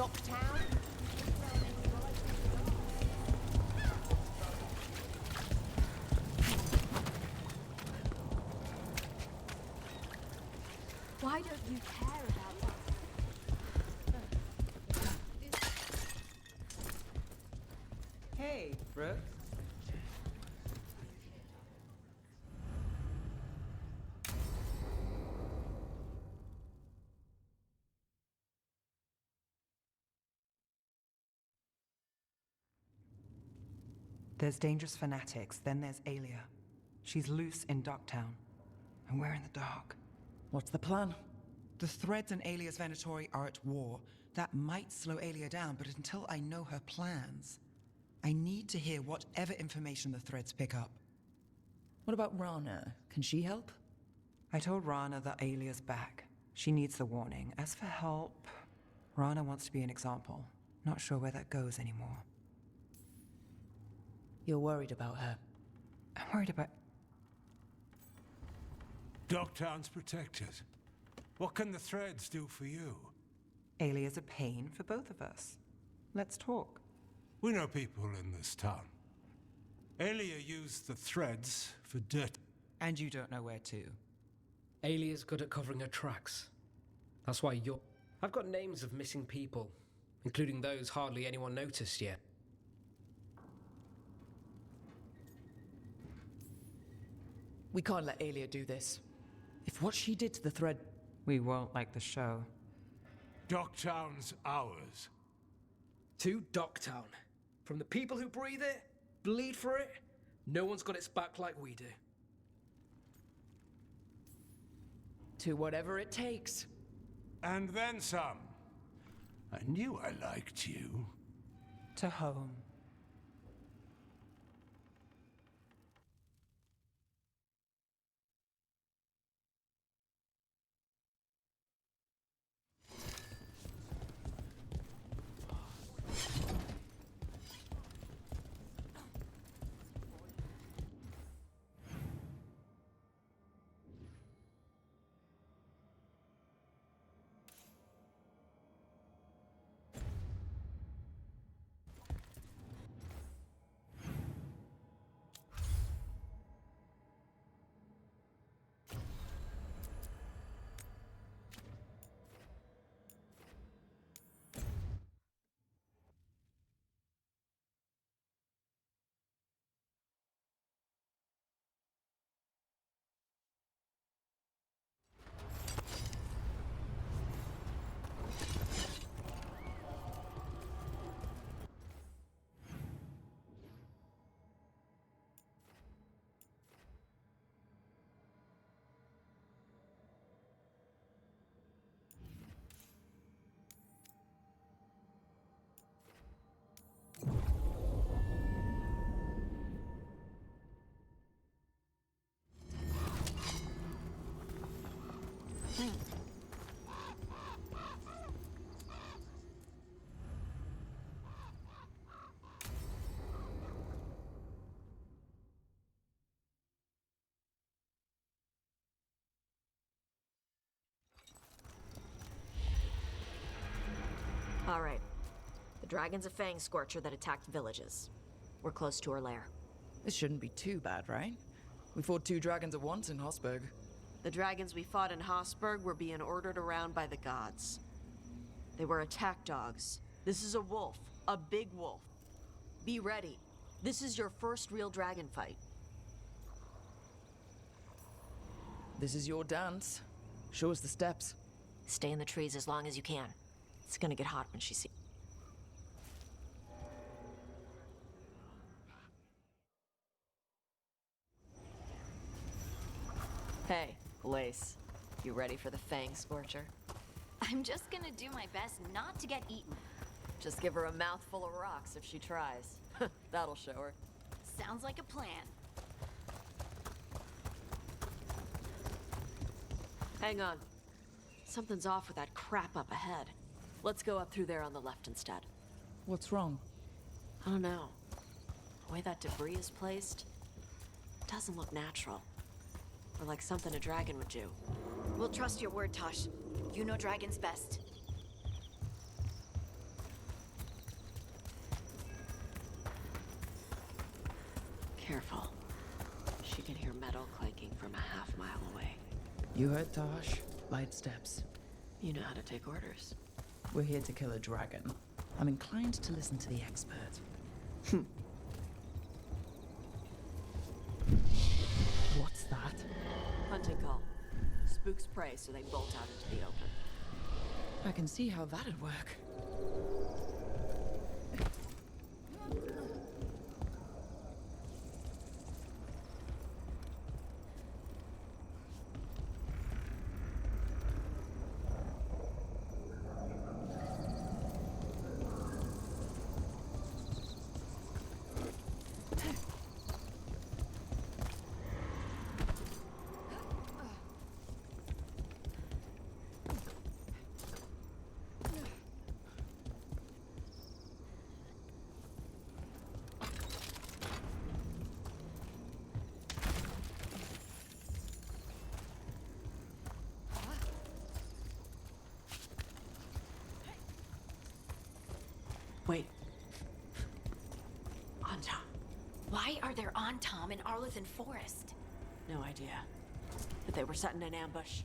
Docktown? Why don't you care about that? Hey, Brooke. There's dangerous fanatics, then there's Alia. She's loose in Docktown, and we're in the dark. What's the plan? The Threads and Alia's Venatori are at war. That might slow Alia down, but until I know her plans, I need to hear whatever information the Threads pick up. What about Rana? Can she help? I told Rana that Alia's back. She needs the warning. As for help, Rana wants to be an example. Not sure where that goes anymore. You're worried about her. I'm worried about... Docktown's protected. What can the Threads do for you? Alia's a pain for both of us. Let's talk. We know people in this town. Alia used the Threads for dirt. And you don't know where to. Alia's good at covering her tracks. That's why you're... I've got names of missing people, including those hardly anyone noticed yet. We can't let Alia do this. If what she did to the Thread... We won't like the show. Docktown's ours. To Docktown. From the people who breathe it, bleed for it, no one's got its back like we do. To whatever it takes. And then some. I knew I liked you. To home. All right. The dragon's a fang scorcher that attacked villages. We're close to her lair. This shouldn't be too bad, right? We fought 2 dragons at once in Hosberg. The dragons we fought in Hosberg were being ordered around by the gods. They were attack dogs. This is a wolf. A big wolf. Be ready. This is your first real dragon fight. This is your dance. Show us the steps. Stay in the trees as long as you can. It's gonna get hot when she sees. Hey, Lace. You ready for the Fang Scorcher? I'm just gonna do my best not to get eaten. Just give her a mouthful of rocks if she tries. That'll show her. Sounds like a plan. Hang on. Something's off with that crap up ahead. Let's go up through there on the left instead. What's wrong? I don't know. The way that debris is placed, it doesn't look natural. Or like something a dragon would do. We'll trust your word, Tosh. You know dragons best. Careful. She can hear metal clanking from a half-mile away. You heard Tosh. Light steps. You know how to take orders. We're here to kill a dragon. I'm inclined to listen to the expert. What's that? Hunting call. Spooks prey, so they bolt out into the open. I can see how that'd work. Wait. Anton. Why are there on Tom in Arlithan Forest? No idea. But they were setting an ambush.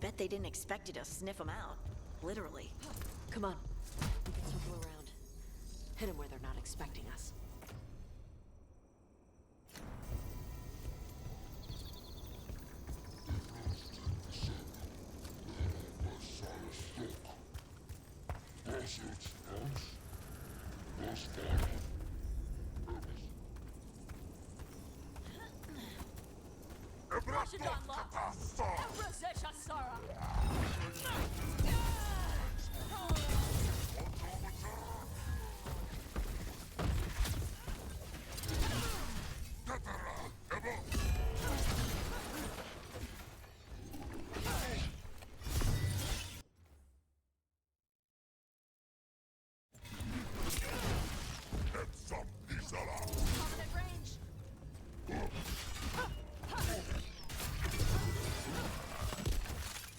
Bet they didn't expect you to sniff them out. Literally. Come on. We can circle around. Hit them where they're not expecting us.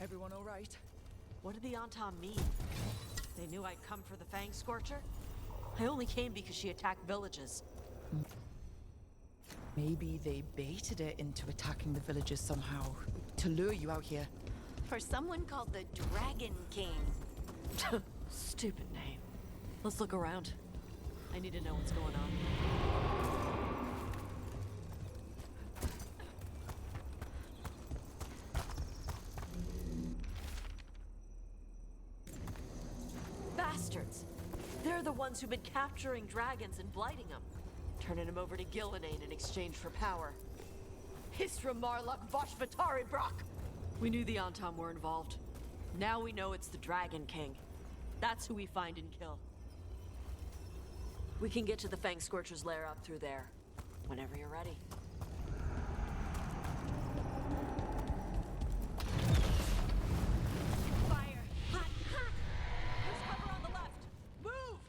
Everyone all right? What did the Anton mean? They knew I'd come for the Fang Scorcher? I only came because she attacked villages. Maybe they baited it into attacking the villagers somehow, to lure you out here. For someone called the Dragon King. Stupid name. Let's look around. I need to know what's going on. Bastards! They're the ones who've been capturing dragons and blighting them. Turning them over to Gillinane in exchange for power. Hisra Marluk Voshvatari Brock! We knew the Antom were involved. Now we know it's the Dragon King. That's who we find and kill. We can get to the Fang Scorcher's lair up through there. Whenever you're ready. Fire! Hot! Hot! There's cover on the left! Move!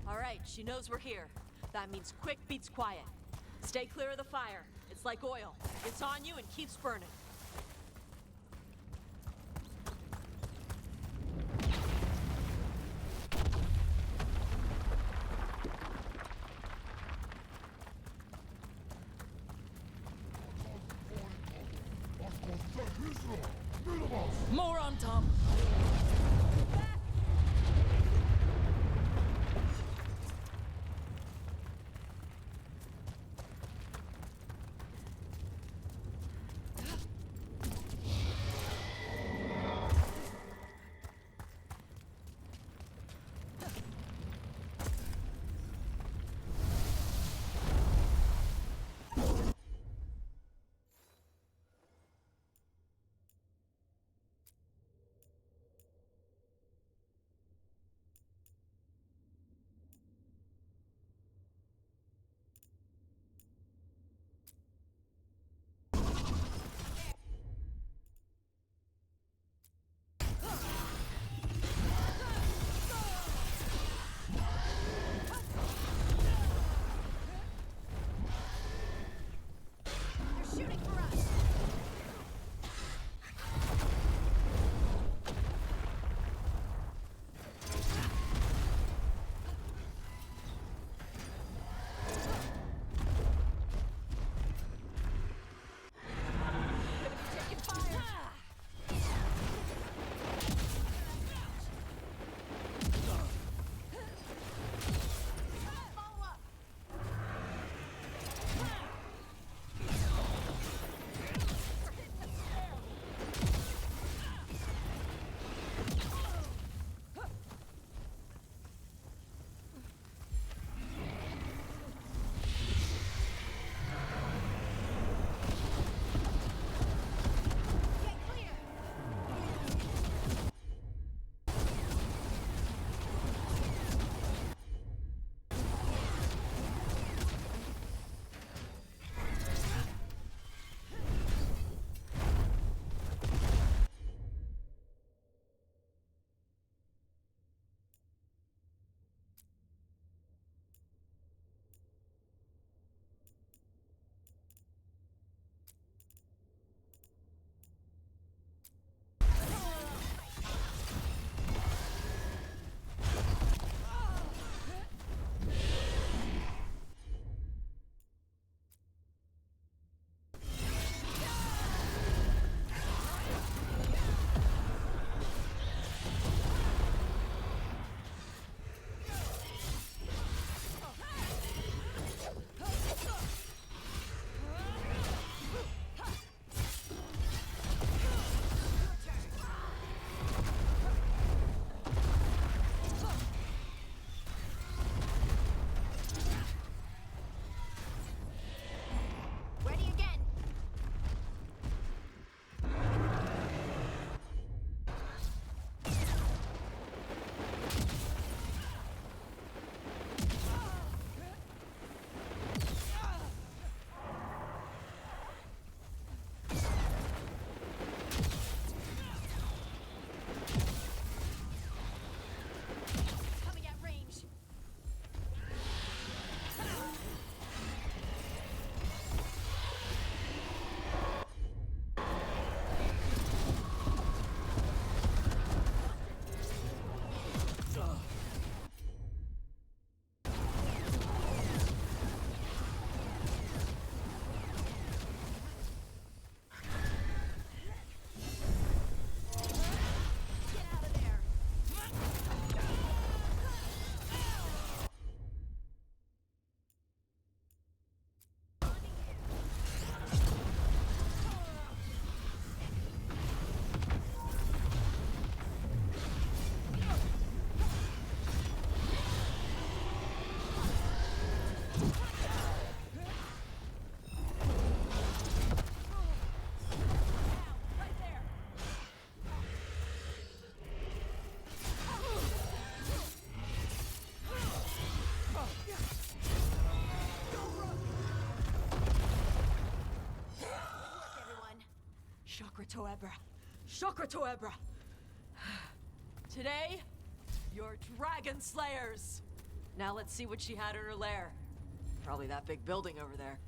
All right, she knows we're here. That means quick beats quiet. Stay clear of the fire. It's like oil. It's on you and keeps burning. More on Tom! Toebra. Shokra Toebra. Today, you're dragon slayers. Now let's see what she had in her lair. Probably that big building over there.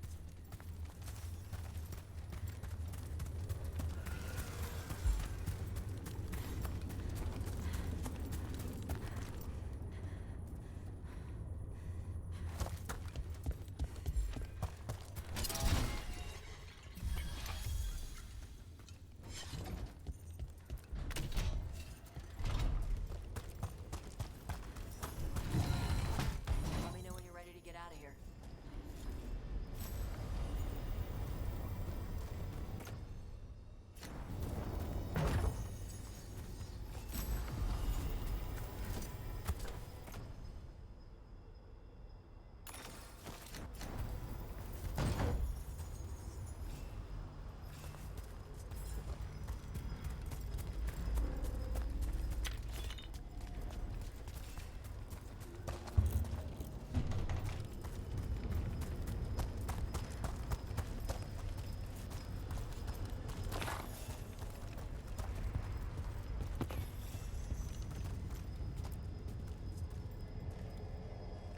Let me know when you're ready to get out of here.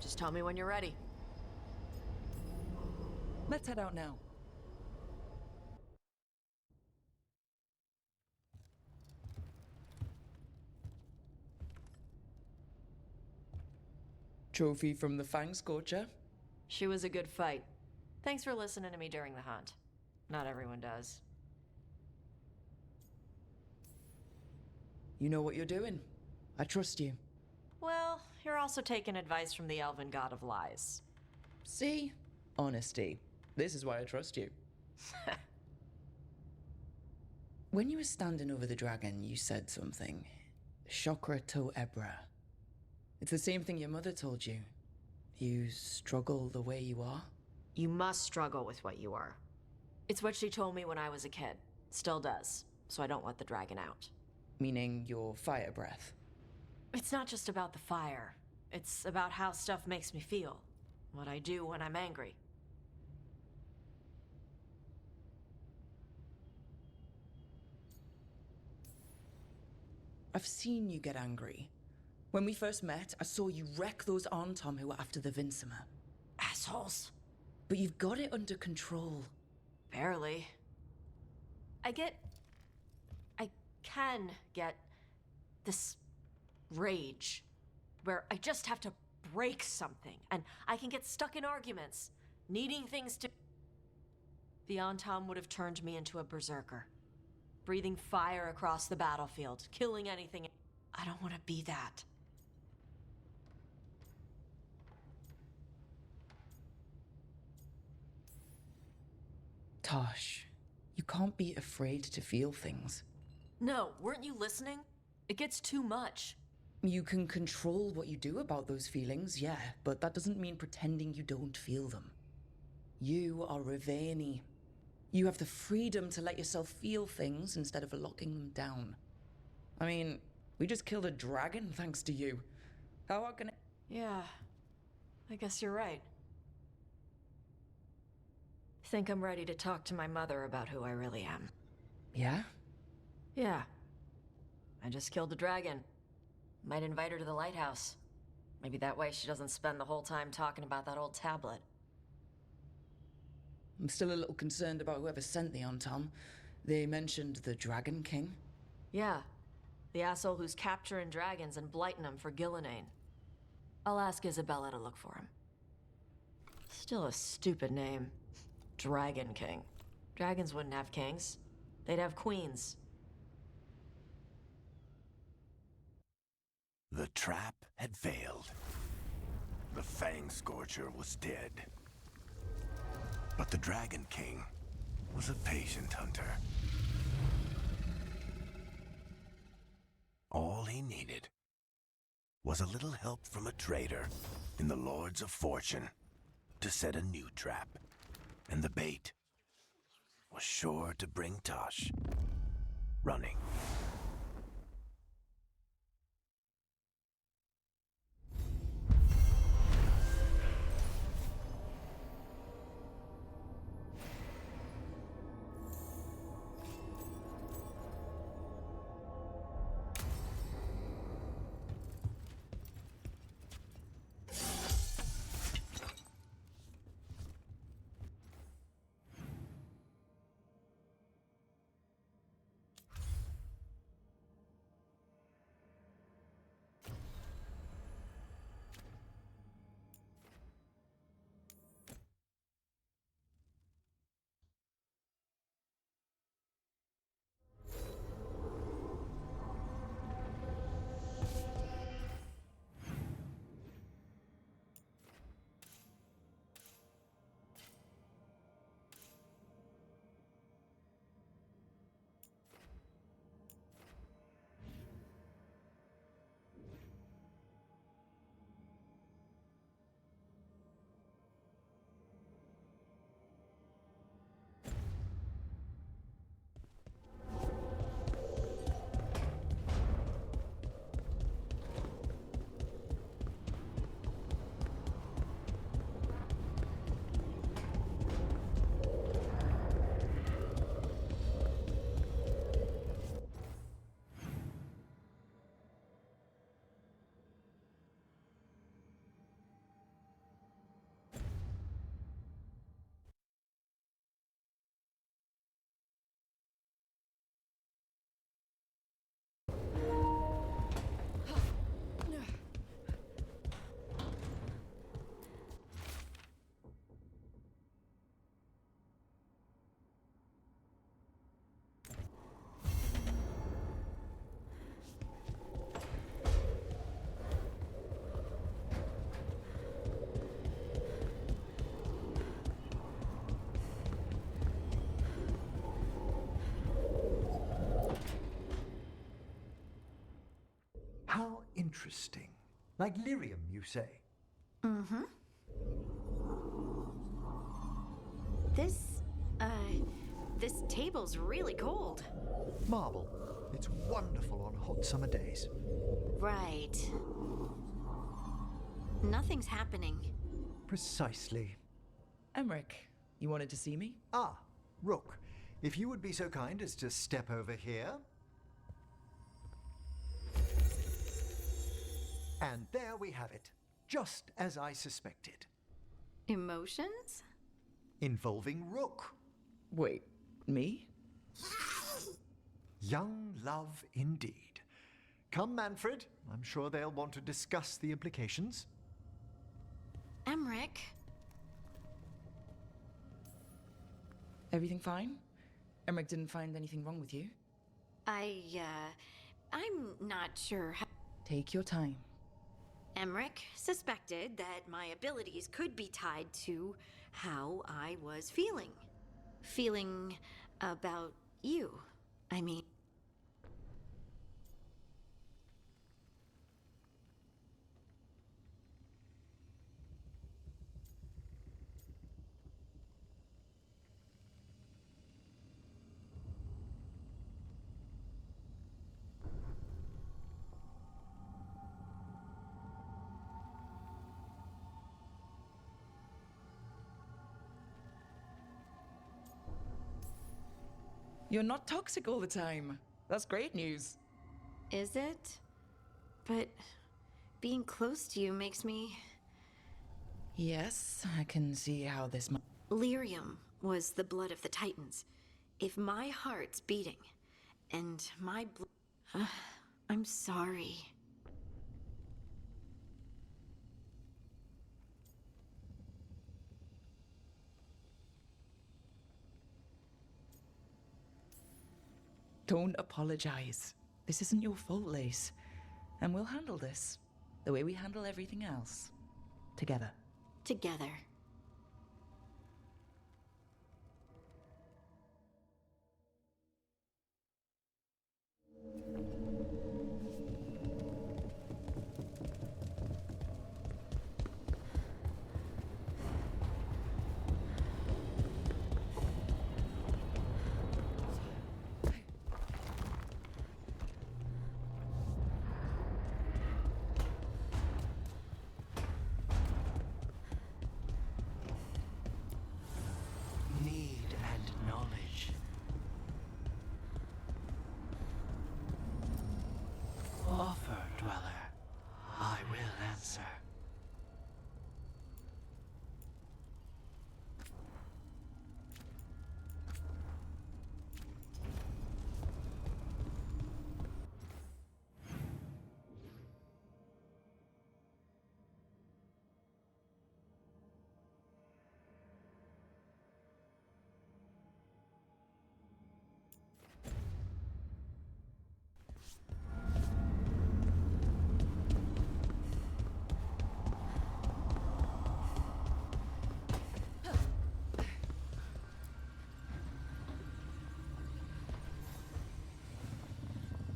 Just tell me when you're ready. Let's head out now. Trophy from the Fang Scorcher. She was a good fight. Thanks for listening to me during the hunt. Not everyone does. You know what you're doing. I trust you. Well, you're also taking advice from the elven god of lies. See? Honesty. This is why I trust you. When you were standing over the dragon, you said something. Shokra to Ebra. It's the same thing your mother told you. You struggle the way you are. You must struggle with what you are. It's what she told me when I was a kid. Still does. So I don't let the dragon out. Meaning your fire breath. It's not just about the fire. It's about how stuff makes me feel. What I do when I'm angry. I've seen you get angry. When we first met, I saw you wreck those Arntom who were after the Vincimer. Assholes. But you've got it under control. Barely. I can get this rage where I just have to break something and I can get stuck in arguments, needing things to. The Antom would have turned me into a berserker, breathing fire across the battlefield, killing anything. I don't want to be that. Tosh, you can't be afraid to feel things. No, weren't you listening? It gets too much. You can control what you do about those feelings, yeah, but that doesn't mean pretending you don't feel them. You are Riveni. You have the freedom to let yourself feel things instead of locking them down. I mean, we just killed a dragon thanks to you. How are gonna... Yeah, I guess you're right. Think I'm ready to talk to my mother about who I really am. Yeah? Yeah. I just killed a dragon. Might invite her to the lighthouse. Maybe that way she doesn't spend the whole time talking about that old tablet. I'm still a little concerned about whoever sent the Antom. They mentioned the Dragon King. Yeah. The asshole who's capturing dragons and blighting them for Gillinane. I'll ask Isabella to look for him. Still a stupid name. Dragon King. Dragons wouldn't have kings. They'd have queens. The trap had failed. The Fang Scorcher was dead. But the Dragon King was a patient hunter. All he needed was a little help from a trader in the Lords of Fortune to set a new trap. And the bait was sure to bring Tosh running. Interesting. Like lyrium, you say? Mm-hmm. This table's really cold. Marble. It's wonderful on hot summer days. Right. Nothing's happening. Precisely. Emmerich, you wanted to see me? Ah, Rook. If you would be so kind as to step over here. And there we have it. Just as I suspected. Emotions? Involving Rook. Wait, me? Young love indeed. Come, Manfred. I'm sure they'll want to discuss the implications. Emmerich? Everything fine? Emmerich didn't find anything wrong with you? I'm not sure how... Take your time. Emmerich suspected that my abilities could be tied to how I was feeling. Feeling about you. I mean... You're not toxic all the time. That's great news. Is it? But being close to you makes me... Yes, I can see how this might... Lyrium was the blood of the Titans. If my heart's beating, and my blood... I'm sorry. Don't apologize. This isn't your fault, Lace. And we'll handle this the way we handle everything else. Together. Together. Need and knowledge. Offer, dweller. I will answer.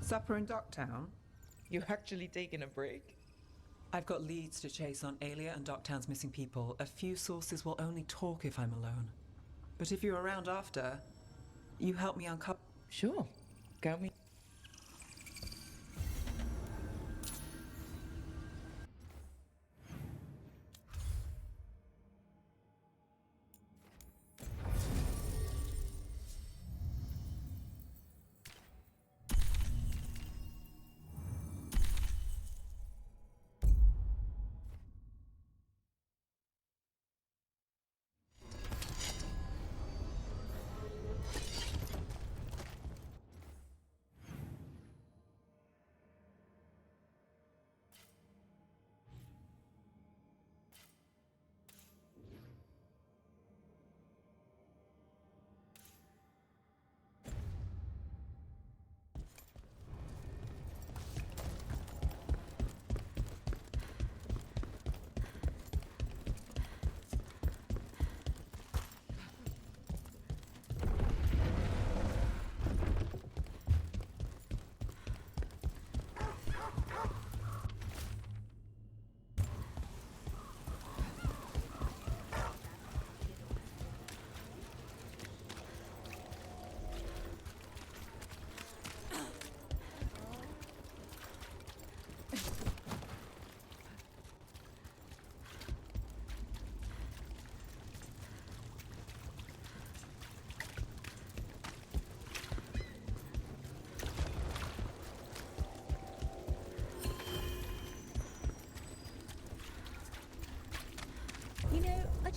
Supper in Docktown? You're actually taking a break? I've got leads to chase on Alia and Docktown's missing people. A few sources will only talk if I'm alone. But if you're around after, you help me uncover... Sure. Count me.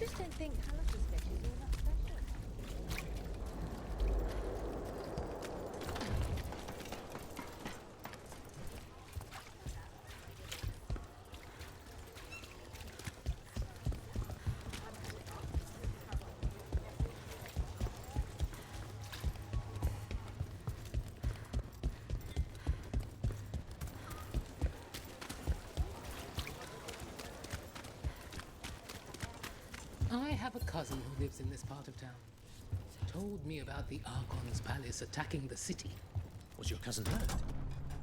just don't think caliper sketches are that special. I have a cousin who lives in this part of town. Told me about the Archon's palace attacking the city. Was your cousin hurt?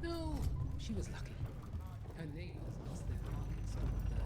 No, she was lucky. Her neighbors lost their market stall there.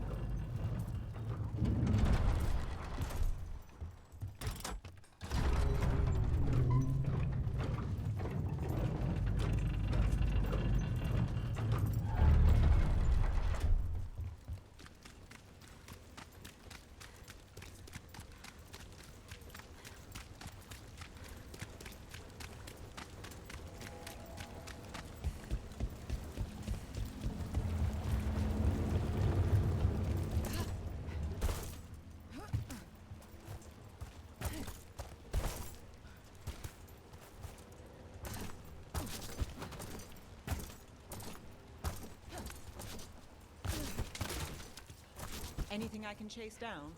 Anything I can chase down?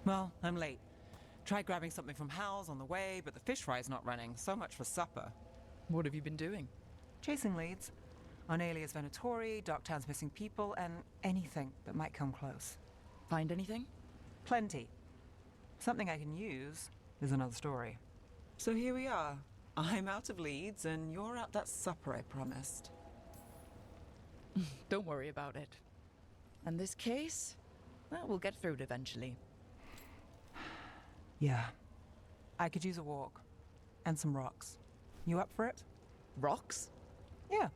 Well, I'm late. Tried grabbing something from Hal's on the way, but the fish fry's not running. So much for supper. What have you been doing? Chasing leads. On Alias Venatori, Docktown's missing people, and anything that might come close. Find anything? Plenty. Something I can use is another story. So here we are. I'm out of leads, and you're out that supper I promised. Don't worry about it. And this case? Well, we'll get through it eventually. Yeah. I could use a walk. And some rocks. You up for it? Rocks? Yeah.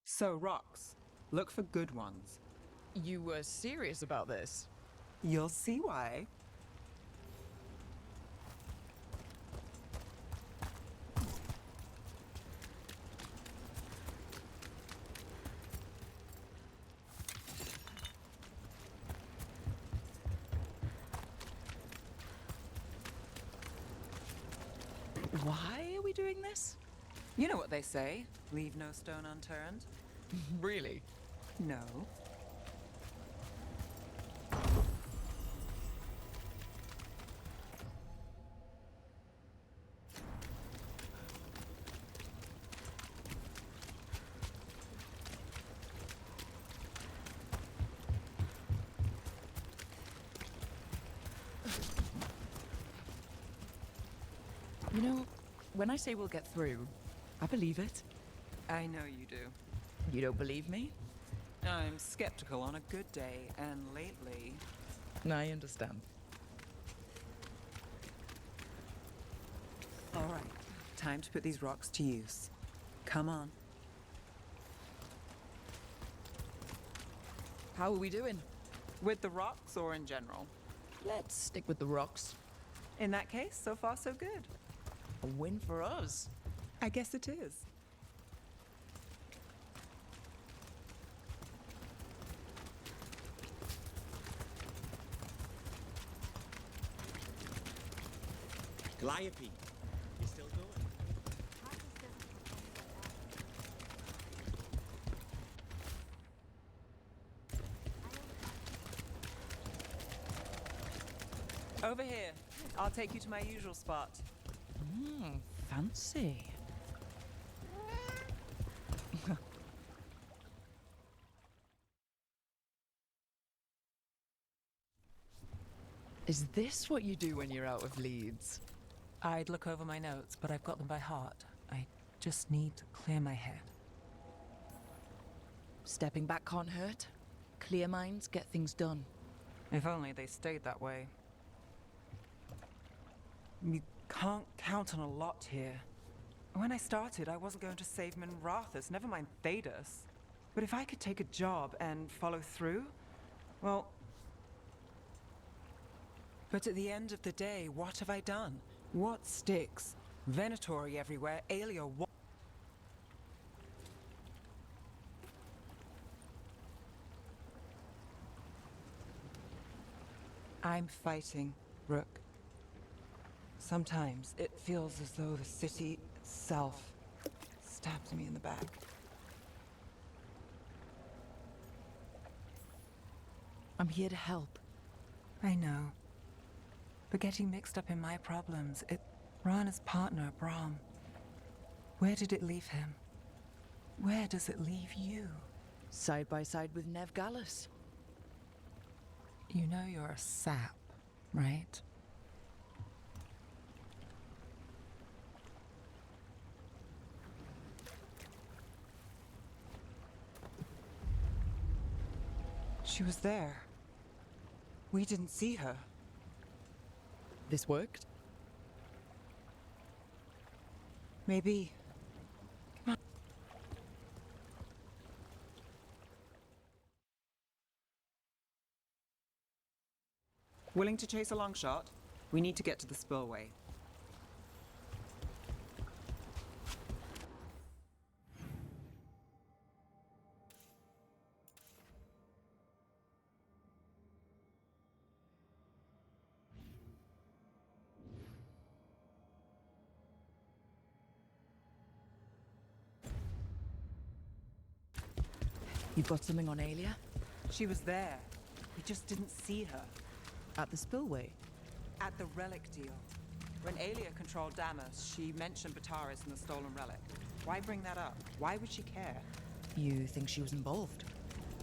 So, rocks. Look for good ones. You were serious about this? You'll see why. Why are we doing this? You know what they say. Leave no stone unturned. Really? No. You know, when I say we'll get through, I believe it. I know you do. You don't believe me? I'm skeptical on a good day, and lately... I understand. All right, time to put these rocks to use. Come on. How are we doing? With the rocks or in general? Let's stick with the rocks. In that case, so far so good. A win for us. I guess it is. Calliope, you still going? Over here. I'll take you to my usual spot. Fancy. Is this what you do when you're out of leads? I'd look over my notes, but I've got them by heart. I just need to clear my head. Stepping back can't hurt. Clear minds get things done. If only they stayed that way. You can't count on a lot here. When I started, I wasn't going to save Minrathus, never mind Thedas. But if I could take a job and follow through, well... But at the end of the day, what have I done? What sticks? Venatori everywhere, Aelia what? I'm fighting, Rook. Sometimes it feels as though the city itself stabs me in the back. I'm here to help. I know. But getting mixed up in my problems, Rana's partner, Brahm. Where did it leave him? Where does it leave you? Side by side with Nev Gallus. You know you're a sap, right? She was there. We didn't see her. This worked? Maybe. Come on. Willing to chase a long shot? We need to get to the spillway. You've got something on Aelia? She was there. We just didn't see her. At the spillway? At the relic deal. When Aelia controlled Damas, she mentioned Bataris and the stolen relic. Why bring that up? Why would she care? You think she was involved?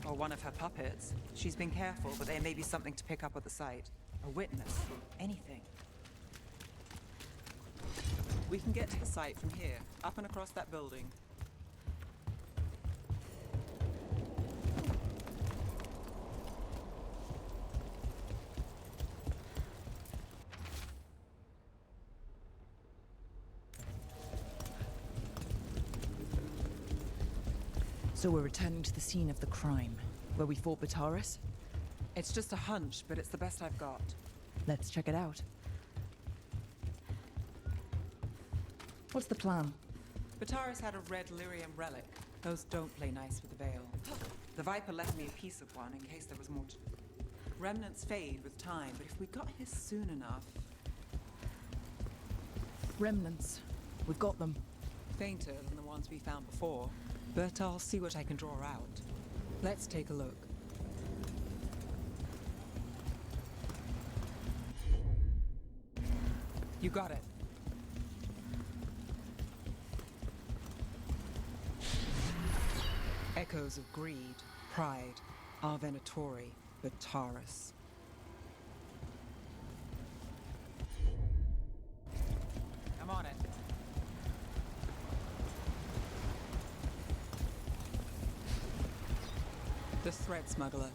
Or one of her puppets. She's been careful, but there may be something to pick up at the site. A witness. Anything. We can get to the site from here, up and across that building. So we're returning to the scene of the crime, where we fought Bataris? It's just a hunch, but it's the best I've got. Let's check it out. What's the plan? Bataris had a red lyrium relic. Those don't play nice with the veil. The Viper left me a piece of one in case there was more to... Remnants fade with time, but if we got here soon enough... Remnants. We've got them. Fainter than the ones we found before, but I'll see what I can draw out. Let's take a look. You got it. Echoes of greed, pride, our Venatori, Bataris. I'm on it. The thread smuggler.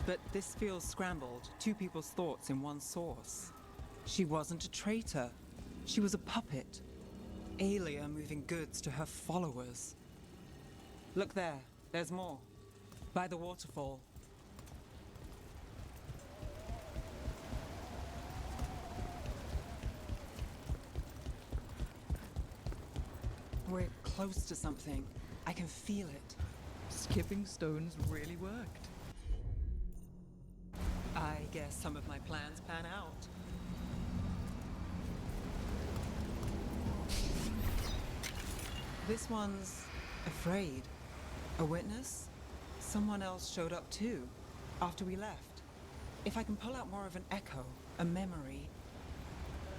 But this feels scrambled. Two people's thoughts in one source. She wasn't a traitor. She was a puppet. Aelia moving goods to her followers. Look there. There's more. By the waterfall. We're close to something. I can feel it. Skipping stones really worked. I guess some of my plans pan out. This one's afraid. A witness? Someone else showed up too, after we left. If I can pull out more of an echo, a memory...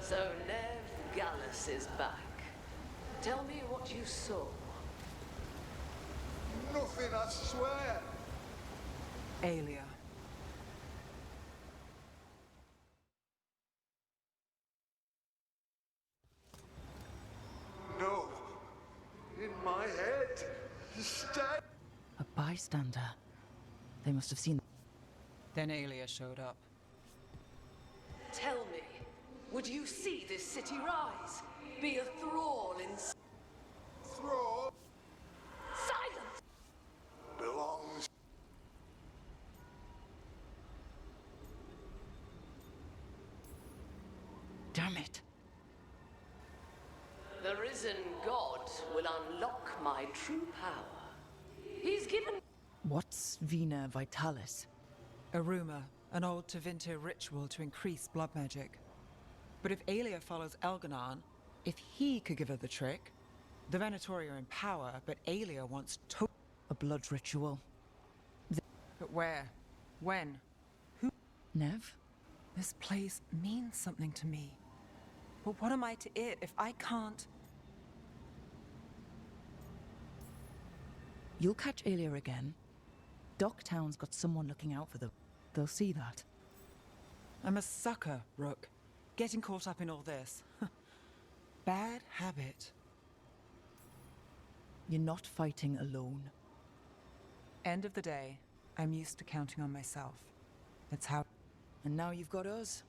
So Nev Gallus is back. Tell me what you saw. Nothing, I swear. Aelia. No. my head. Stay. A bystander. They must have seen. Then Aelia showed up. Tell me, would you see this city rise? Be a thrall in... Thrall Silence! belongs. Damn it. The risen god will unlock my true power. He's given... What's Vina Vitalis? A rumor, an old Tevinter ritual to increase blood magic. But if Aelia follows Elganon, if he could give her the trick, the Venatori are in power, but Aelia wants a blood ritual. But where? When? Who? Nev? This place means something to me. But what am I to it if I can't? You'll catch Aelia again. Docktown's got someone looking out for them. They'll see that. I'm a sucker, Rook. Getting caught up in all this. Bad habit. You're not fighting alone. End of the day, I'm used to counting on myself. That's how... And now you've got us.